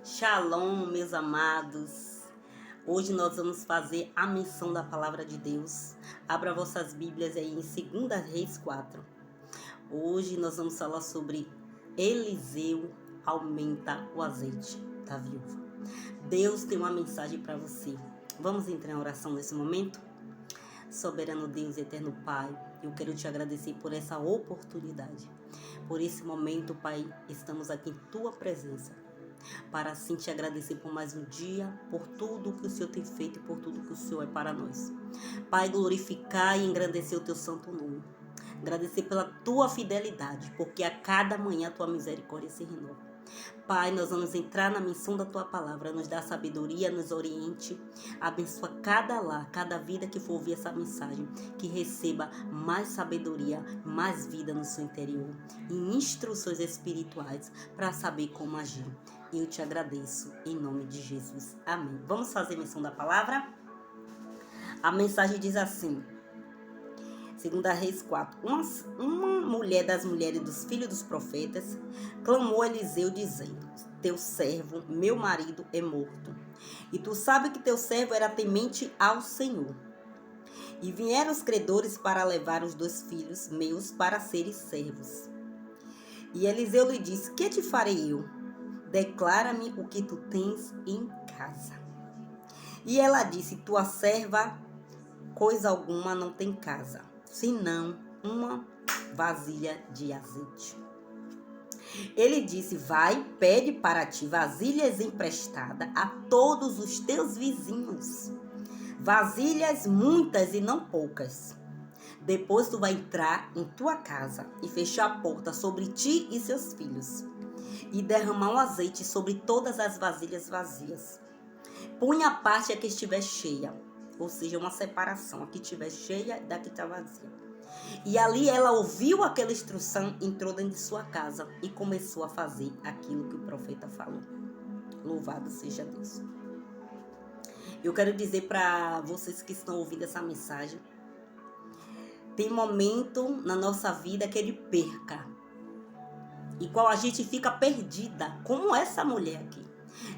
Shalom, meus amados. Hoje nós vamos fazer a menção da palavra de Deus. Abra vossas Bíblias aí em 2 Reis 4. Hoje nós vamos falar sobre Eliseu aumenta o azeite da viúva. Deus tem uma mensagem para você. Vamos entrar em oração nesse momento? Soberano Deus, eterno Pai, eu quero te agradecer por essa oportunidade. Por esse momento, Pai, estamos aqui em Tua presença. Para assim te agradecer por mais um dia, por tudo que o Senhor tem feito e por tudo que o Senhor é para nós. Pai, glorificar e engrandecer o Teu santo nome. Agradecer pela Tua fidelidade, porque a cada manhã a Tua misericórdia se renova. Pai, nós vamos entrar na missão da Tua palavra, nos dá sabedoria, nos oriente, abençoa cada lar, cada vida que for ouvir essa mensagem, que receba mais sabedoria, mais vida no seu interior e instruções espirituais para saber como agir. Eu te agradeço em nome de Jesus. Amém. Vamos fazer menção da palavra? A mensagem diz assim, 2 Reis 4. Uma mulher das mulheres dos filhos dos profetas clamou a Eliseu dizendo: teu servo, meu marido, é morto. E tu sabes que teu servo era temente ao Senhor. E vieram os credores para levar os 2 filhos meus para serem servos. E Eliseu lhe disse: que te farei eu? Declara-me o que tu tens em casa. E ela disse: tua serva coisa alguma não tem casa, senão uma vasilha de azeite. Ele disse: vai, pede para ti vasilhas emprestadas a todos os teus vizinhos. Vasilhas muitas e não poucas. Depois tu vai entrar em tua casa e fechar a porta sobre ti e seus filhos. E derramar o azeite sobre todas as vasilhas vazias. Põe a parte a que estiver cheia. Ou seja, uma separação. A que estiver cheia da que está vazia. E ali ela ouviu aquela instrução, entrou dentro de sua casa e começou a fazer aquilo que o profeta falou. Louvado seja Deus. Eu quero dizer para vocês que estão ouvindo essa mensagem. Tem momento na nossa vida que é de perca. E qual a gente fica perdida, como essa mulher aqui.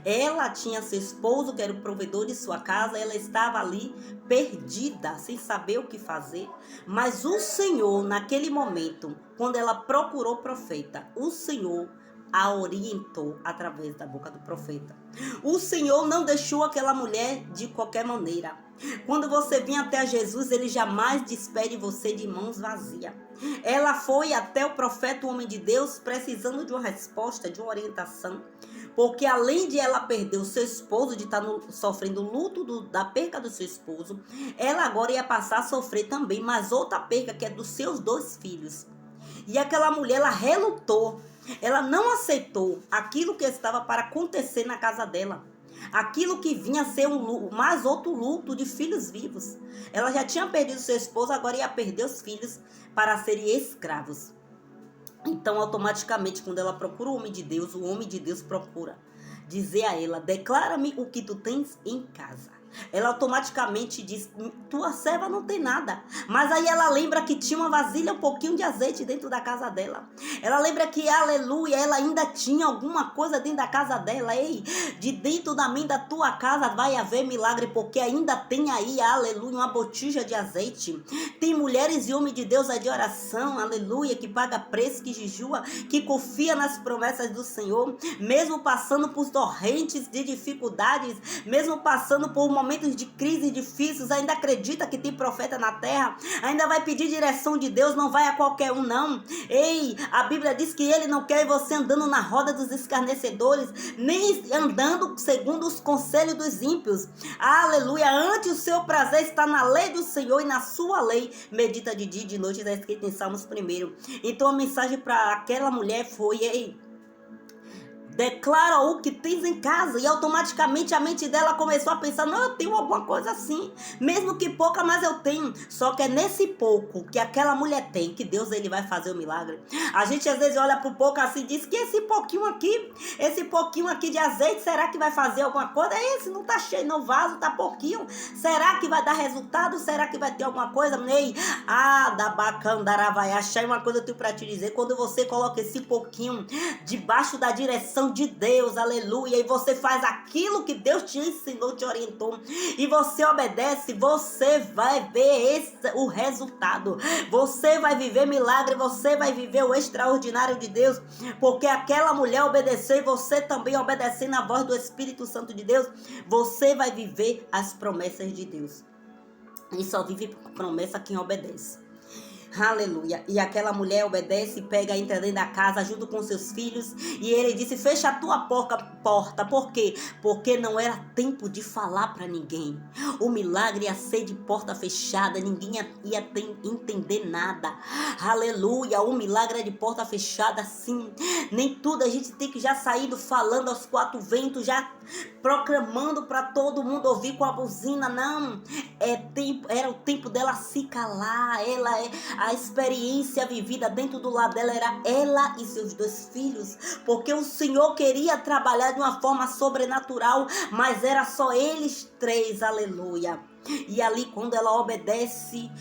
Ela tinha seu esposo, que era o provedor de sua casa, ela estava ali perdida, sem saber o que fazer. Mas o Senhor, naquele momento, quando ela procurou o profeta, o Senhor a orientou através da boca do profeta. O Senhor não deixou aquela mulher de qualquer maneira. Quando você vem até Jesus, Ele jamais despede você de mãos vazias. Ela foi até o profeta, o homem de Deus, precisando de uma resposta, de uma orientação. Porque além de ela perder o seu esposo, de estar sofrendo o luto da perca do seu esposo, ela agora ia passar a sofrer também mais outra perca, que é dos seus 2 filhos. E aquela mulher, ela relutou. Ela não aceitou aquilo que estava para acontecer na casa dela. Aquilo que vinha a ser mais outro luto de filhos vivos. Ela já tinha perdido seu esposo, agora ia perder os filhos para serem escravos. Então, automaticamente, quando ela procura o homem de Deus, o homem de Deus procura dizer a ela: declara-me o que tu tens em casa. Ela automaticamente diz: tua serva não tem nada. Mas aí ela lembra que tinha uma vasilha, um pouquinho de azeite dentro da casa dela. Ela lembra que, aleluia, ela ainda tinha alguma coisa dentro da casa dela. Ei, de dentro da tua casa vai haver milagre, porque ainda tem aí, aleluia, uma botija de azeite. Tem mulheres e homens de Deus aí de oração, aleluia, que paga preço, que jejua, que confia nas promessas do Senhor, mesmo passando por torrentes de dificuldades, mesmo passando por momentos de crise difíceis, ainda acredita que tem profeta na terra, ainda vai pedir direção de Deus, não vai a qualquer um não. Ei, a Bíblia diz que Ele não quer você andando na roda dos escarnecedores, nem andando segundo os conselhos dos ímpios. Aleluia, antes o seu prazer está na lei do Senhor e na sua lei medita de dia e de noite, está escrito em Salmos 1. Então a mensagem para aquela mulher foi: ei, declara o que tens em casa. E automaticamente a mente dela começou a pensar: não, eu tenho alguma coisa assim, mesmo que pouca, mas eu tenho. Só que é nesse pouco que aquela mulher tem que Deus, Ele vai fazer o milagre. A gente às vezes olha pro pouco assim e diz que esse pouquinho aqui de azeite, será que vai fazer alguma coisa? Esse não tá cheio no vaso, tá pouquinho. Será que vai dar resultado? Será que vai ter alguma coisa? Ei, da bacandara vai achar uma coisa eu tenho pra te dizer: quando você coloca esse pouquinho debaixo da direção direção de Deus, aleluia, e você faz aquilo que Deus te ensinou, te orientou, e você obedece, você vai ver o resultado. Você vai viver milagre, você vai viver o extraordinário de Deus, porque aquela mulher obedeceu e você também obedecendo a voz do Espírito Santo de Deus, você vai viver as promessas de Deus. E só vive promessa quem obedece. Aleluia. E aquela mulher obedece, pega, entra dentro da casa junto com seus filhos. E ele disse, fecha a tua porta. Por quê? Porque não era tempo de falar para ninguém. O milagre ia ser de porta fechada. Ninguém ia entender nada. Aleluia. O milagre é de porta fechada, sim. Nem tudo a gente tem que já sair falando aos quatro ventos, já proclamando para todo mundo ouvir com a buzina. Não. Era o tempo dela se calar. A experiência vivida dentro do lar dela era ela e seus 2 filhos, porque o Senhor queria trabalhar de uma forma sobrenatural, mas era só eles 3, aleluia. E ali quando ela obedece,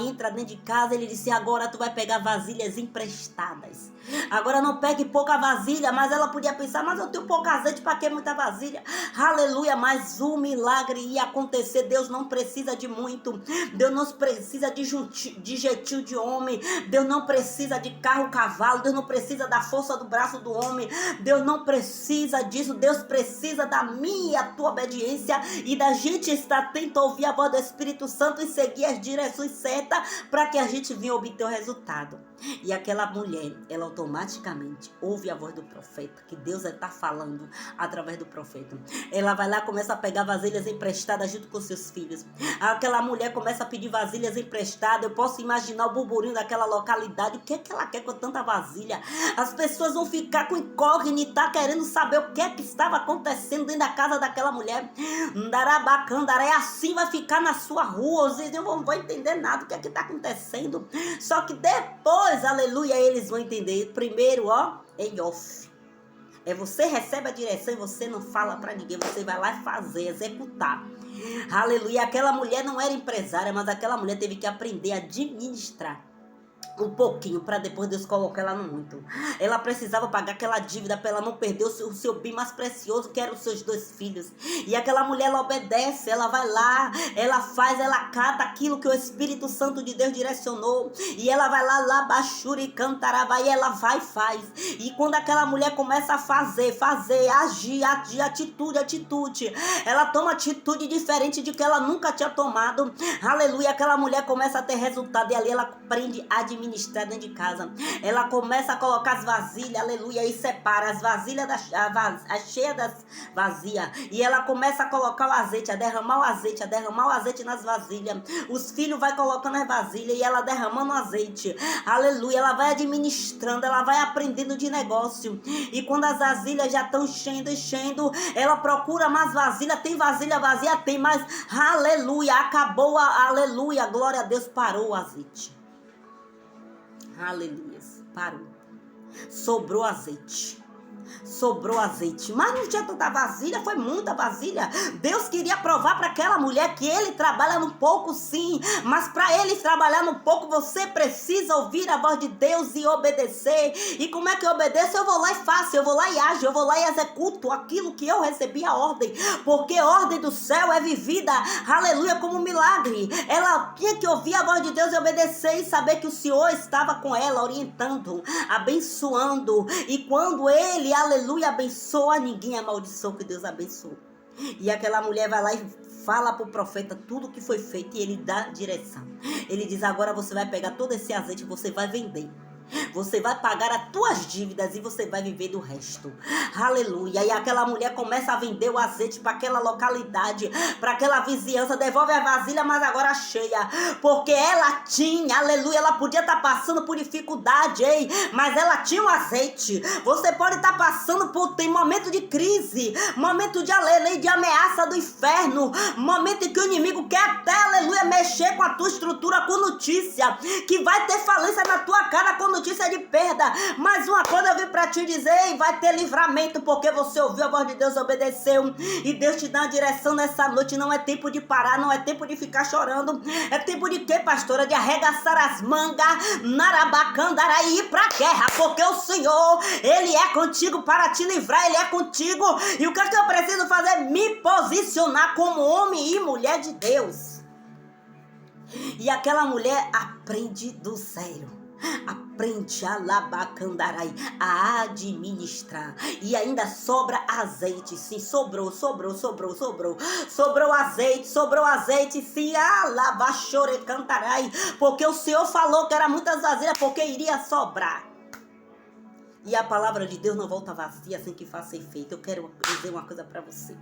entra dentro de casa, ele disse, agora tu vai pegar vasilhas emprestadas. Agora não pegue pouca vasilha, mas ela podia pensar, mas eu tenho pouco azeite, para que muita vasilha? Aleluia, mas o milagre ia acontecer. Deus não precisa de muito, Deus não precisa de jeitinho de homem, Deus não precisa de carro, cavalo, Deus não precisa da força do braço do homem, Deus não precisa disso. Deus precisa da minha e a tua obediência e da gente estar atento a ouvir a voz do Espírito Santo e seguir as direções certas para que a gente venha obter o resultado. E aquela mulher, ela automaticamente ouve a voz do profeta, que Deus está falando através do profeta. Ela vai lá, começa a pegar vasilhas emprestadas junto com seus filhos. Aquela mulher começa a pedir vasilhas emprestadas. Eu posso imaginar o burburinho daquela localidade. O que é que ela quer com tanta vasilha? As pessoas vão ficar com incógnita, querendo saber o que é que estava acontecendo dentro da casa daquela mulher. Ndarabacandaré, assim vai ficar na sua rua. Vocês não vão entender nada do que é que está acontecendo. Só que depois, aleluia, eles vão entender. Primeiro, em off. Você recebe a direção e você não fala para ninguém. Você vai lá fazer, executar. Aleluia. Aquela mulher não era empresária, mas aquela mulher teve que aprender a administrar um pouquinho para depois Deus colocar ela no muito. Ela precisava pagar aquela dívida para ela não perder o seu bem mais precioso, que eram os seus 2 filhos. E aquela mulher, ela obedece, ela vai lá, ela faz, ela cata aquilo que o Espírito Santo de Deus direcionou. E ela vai lá, baixura e cantarava, e ela vai e faz. E quando aquela mulher começa a fazer, agir, atitude, ela toma atitude diferente de que ela nunca tinha tomado. Aleluia, aquela mulher começa a ter resultado e ali ela aprende a administrar dentro de casa. Ela começa a colocar as vasilhas, aleluia, e separa as vasilhas cheias das vazias. E ela começa a colocar o azeite, a derramar o azeite nas vasilhas. Os filhos vai colocando as vasilhas e ela derramando o azeite. Aleluia, ela vai administrando, ela vai aprendendo de negócio. E quando as vasilhas já estão enchendo, ela procura mais vasilha. Tem vasilha vazia? Tem, mas aleluia, acabou, aleluia, glória a Deus, parou o azeite. Aleluia, parou. Sobrou azeite. Mas não tinha tanta vasilha, foi muita vasilha. Deus queria provar para aquela mulher que ele trabalha no pouco, sim, mas para ele trabalhar no pouco, você precisa ouvir a voz de Deus e obedecer. E como é que eu obedeço? Eu vou lá e faço, eu vou lá e ajo, eu vou lá e executo aquilo que eu recebi a ordem, porque a ordem do céu é vivida, aleluia, como um milagre. Ela tinha que ouvir a voz de Deus e obedecer e saber que o Senhor estava com ela, orientando, abençoando. E quando ele, aleluia, abençoa, ninguém amaldiçoa que Deus abençoa. E aquela mulher vai lá e fala para o profeta tudo o que foi feito e ele dá direção. Ele diz, agora você vai pegar todo esse azeite e você vai vender. Você vai pagar as tuas dívidas e você vai viver do resto. Aleluia. E aquela mulher começa a vender o azeite para aquela localidade, para aquela vizinhança. Devolve a vasilha, mas agora cheia. Porque ela tinha, aleluia, ela podia estar passando por dificuldade, mas ela tinha o azeite. Você pode estar passando por tem momento de crise, momento de aleluia, de ameaça do inferno, momento em que o inimigo quer até, aleluia, mexer com a tua estrutura, com notícia que vai ter falência na tua cara quando notícia de perda. Mas uma coisa eu vim para te dizer, vai ter livramento, porque você ouviu a voz de Deus, obedeceu. E Deus te dá uma direção nessa noite. Não é tempo de parar, não é tempo de ficar chorando. É tempo de quê, pastora? De arregaçar as mangas, narabacandara, e ir pra guerra, porque o Senhor, Ele é contigo para te livrar, Ele é contigo. E o que é que eu preciso fazer? Me posicionar como homem e mulher de Deus. E aquela mulher aprende do zero. Aprende a administrar. E ainda sobra azeite. Sim, sobrou azeite. Sim, porque o Senhor falou que era muitas vasilhas, porque iria sobrar. E a palavra de Deus não volta vazia sem que faça efeito. Eu quero dizer uma coisa para você.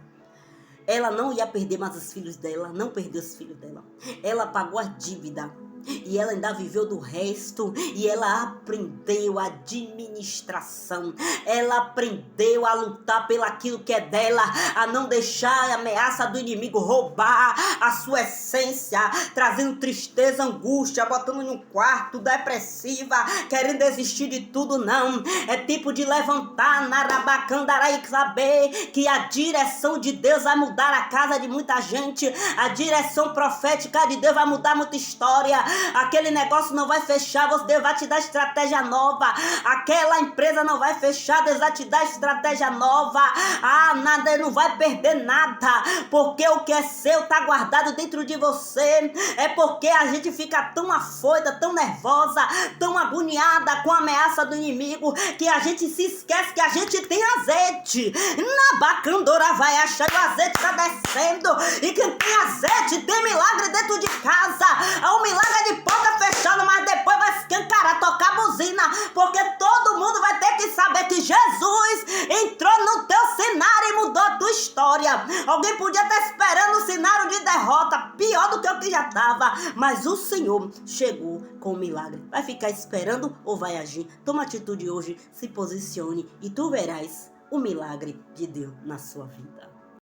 Ela não ia perder mais os filhos dela, não perdeu os filhos dela. Ela pagou a dívida e ela ainda viveu do resto, e ela aprendeu a administração. Ela aprendeu a lutar pelo aquilo que é dela, a não deixar a ameaça do inimigo roubar a sua essência, trazendo tristeza, angústia, botando em um quarto, depressiva, querendo desistir de tudo. Não, é tempo de levantar, narabacandara, e saber que a direção de Deus vai mudar a casa de muita gente. A direção profética de Deus vai mudar muita história. Aquele negócio não vai fechar, Deus vai te dar estratégia nova. Aquela empresa não vai fechar, Deus vai te dar estratégia nova. Nada, não vai perder nada, porque o que é seu está guardado dentro de você. É porque a gente fica tão afoita, tão nervosa, tão agoniada com a ameaça do inimigo, que a gente se esquece que a gente tem azeite. Na bacandora vai achar que o azeite está descendo, e quem tem azeite tem milagre dentro de casa. O milagre é de porta fechada, mas depois vai escancarar, tocar buzina, porque todo mundo vai ter que saber que Jesus entrou no teu cenário e mudou a tua história. Alguém podia estar esperando um cenário de derrota, pior do que o que já estava, mas o Senhor chegou com o milagre. Vai ficar esperando ou vai agir? Toma atitude hoje, se posicione e tu verás o milagre de Deus na sua vida.